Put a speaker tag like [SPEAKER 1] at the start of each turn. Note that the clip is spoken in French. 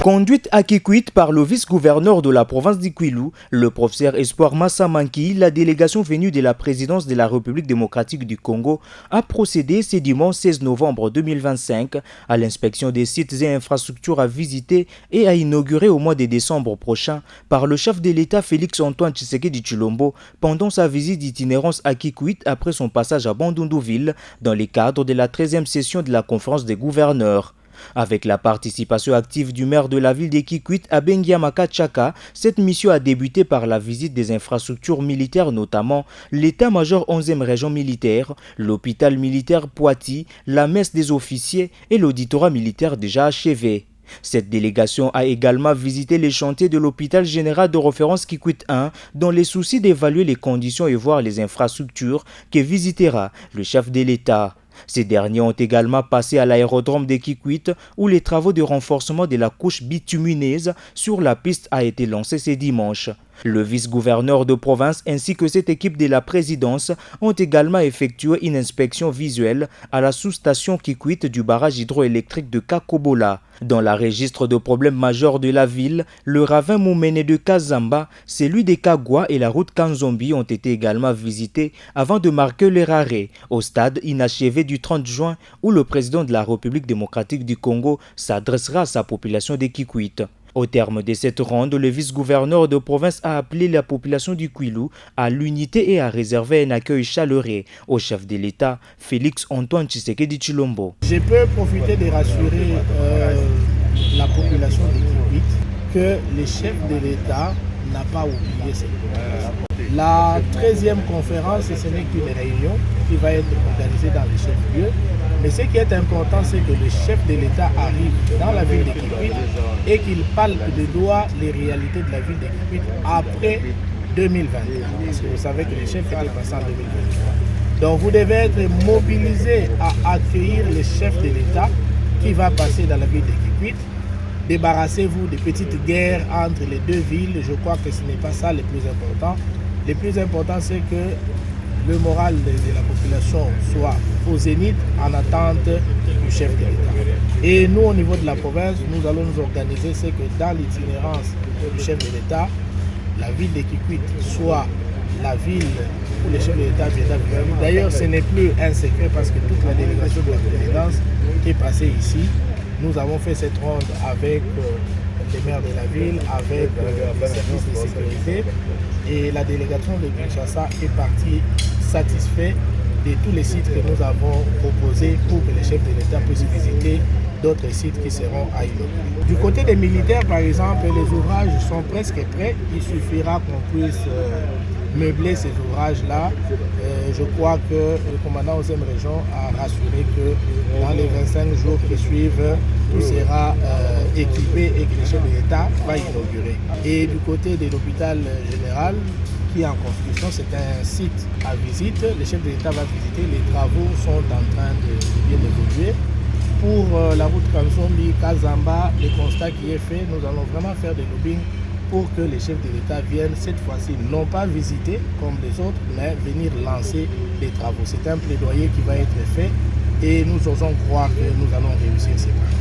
[SPEAKER 1] Conduite à Kikwit par le vice-gouverneur de la province d'Ikwilu, le professeur Espoir Massamanki, la délégation venue de la présidence de la République démocratique du Congo a procédé ce dimanche 16 novembre 2025 à l'inspection des sites et infrastructures à visiter et à inaugurer au mois de décembre prochain par le chef de l'État Félix-Antoine Tshisekedi Tshilombo pendant sa visite d'itinérance à Kikwit après son passage à Bandundu-Ville dans le cadre de la 13e session de la conférence des gouverneurs. Avec la participation active du maire de la ville de Kikwit, Abengiamaka Tchaka, cette mission a débuté par la visite des infrastructures militaires, notamment l'état-major 11e région militaire, l'hôpital militaire Poiti, la messe des officiers et l'auditorat militaire déjà achevé. Cette délégation a également visité les chantiers de l'hôpital général de référence Kikwit 1 dans les soucis d'évaluer les conditions et voir les infrastructures que visitera le chef de l'État. Ces derniers ont également passé à l'aérodrome de Kikwit où les travaux de renforcement de la couche bitumineuse sur la piste a été lancé ce dimanche. Le vice-gouverneur de province ainsi que cette équipe de la présidence ont également effectué une inspection visuelle à la sous-station Kikwit du barrage hydroélectrique de Kakobola. Dans la registre de problèmes majeurs de la ville, le ravin Moumene de Kazamba, celui de Kagwa et la route Kanzombi ont été également visités avant de marquer leur arrêt au stade inachevé du 30 juin où le président de la République démocratique du Congo s'adressera à sa population de Kikwit. Au terme de cette ronde, le vice-gouverneur de province a appelé la population du Kwilu à l'unité et à réserver un accueil chaleureux au chef de l'État, Félix-Antoine Tshisekedi Tshilombo.
[SPEAKER 2] Je peux profiter de rassurer la population de Kikwit que le chef de l'État n'a pas oublié cette population. La 13e conférence, ce n'est qu'une réunion qui va être organisée dans les chefs-lieux. Mais ce qui est important, c'est que le chef de l'État arrive dans la ville de Kikwit et qu'il palpe de doigt les réalités de la ville de Kikwit après 2021. Parce que vous savez que le chef était passé en 2023. Donc vous devez être mobilisés à accueillir le chef de l'État qui va passer dans la ville de Kikwit. Débarrassez-vous des petites guerres entre les deux villes. Je crois que ce n'est pas ça le plus important. Le plus important, c'est que le moral de la population soit au zénith en attente du chef de l'État. Et nous, au niveau de la province, nous allons nous organiser, c'est que dans l'itinérance du chef de l'État, la ville de Kikwit soit la ville où le chef de l'État viendra. D'ailleurs, ce n'est plus un secret parce que toute la délégation de la présidence qui est passée ici, nous avons fait cette ronde avec les maires de la ville, avec les services de sécurité. Et la délégation de Kinshasa est partie satisfait de tous les sites que nous avons proposés pour que les chefs de l'État puissent visiter d'autres sites qui seront à inaugurer. Du côté des militaires, par exemple, les ouvrages sont presque prêts. Il suffira qu'on puisse meubler ces ouvrages-là. Je crois que le commandant 11e région a rassuré que dans les 25 jours qui suivent, tout sera équipé et que le chef de l'État va inaugurer. Et du côté de l'hôpital général, qui est en construction, c'est un site à visite. Le chef de l'État va visiter. Les travaux sont en train de bien évoluer. Pour la route Kanzombi, Kazamba, le constat qui est fait, nous allons vraiment faire des lobbying pour que les chefs de l'État viennent cette fois-ci, non pas visiter comme les autres, mais venir lancer les travaux. C'est un plaidoyer qui va être fait et nous osons croire que nous allons réussir ces travaux.